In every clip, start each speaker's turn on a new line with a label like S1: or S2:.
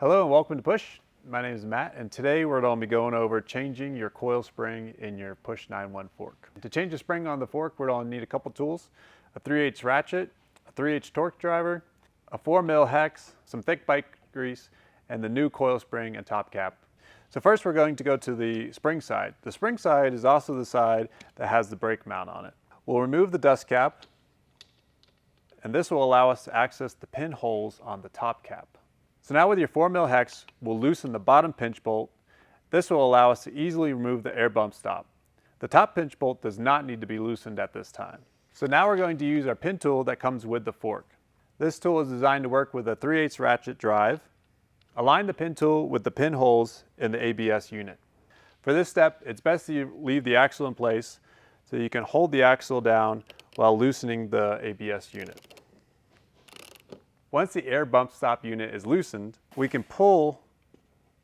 S1: Hello and welcome to Push. My name is Matt, and today we're going to be going over changing your coil spring in your PUSH 9.1 fork. To change the spring on the fork, we're going to need a couple tools: a 3/8 ratchet, a 3/8 torque driver, a 4mm hex, some thick bike grease, and the new coil spring and top cap. So first we're going to go to the spring side. The spring side is also the side that has the brake mount on it. We'll remove the dust cap, and this will allow us to access the pinholes on the top cap. So now with your 4mm hex, we'll loosen the bottom pinch bolt. This will allow us to easily remove the air bump stop. The top pinch bolt does not need to be loosened at this time. So now we're going to use our pin tool that comes with the fork. This tool is designed to work with a 3/8 ratchet drive. Align the pin tool with the pinholes in the ABS unit. For this step, it's best to leave the axle in place so you can hold the axle down while loosening the ABS unit. Once the air bump stop unit is loosened, we can pull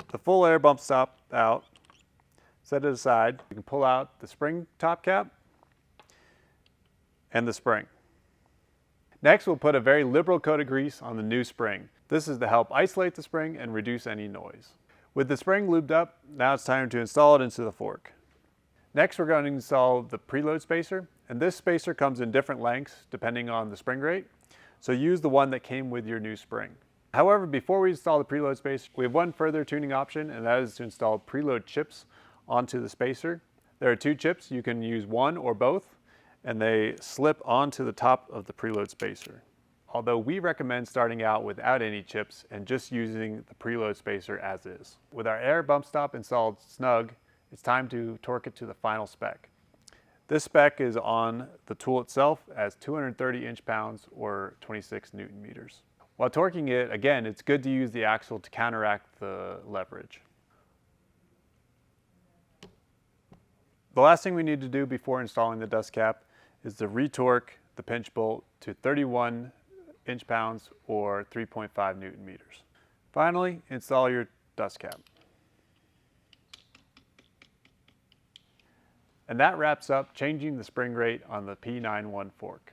S1: the full air bump stop out, set it aside. We can pull out the spring top cap and the spring. Next, we'll put a very liberal coat of grease on the new spring. This is to help isolate the spring and reduce any noise. With the spring lubed up, now it's time to install it into the fork. Next, we're going to install the preload spacer, and this spacer comes in different lengths depending on the spring rate. So use the one that came with your new spring. However, before we install the preload spacer, we have one further tuning option, and that is to install preload chips onto the spacer. There are two chips. You can use one or both, and they slip onto the top of the preload spacer. Although we recommend starting out without any chips and just using the preload spacer as is. With our air bump stop installed snug, it's time to torque it to the final spec. This spec is on the tool itself as 230 inch-pounds or 26 Newton meters. While torquing it, again, it's good to use the axle to counteract the leverage. The last thing we need to do before installing the dust cap is to retorque the pinch bolt to 31 inch-pounds or 3.5 Newton meters. Finally, install your dust cap. And that wraps up changing the spring rate on the P9.1 fork.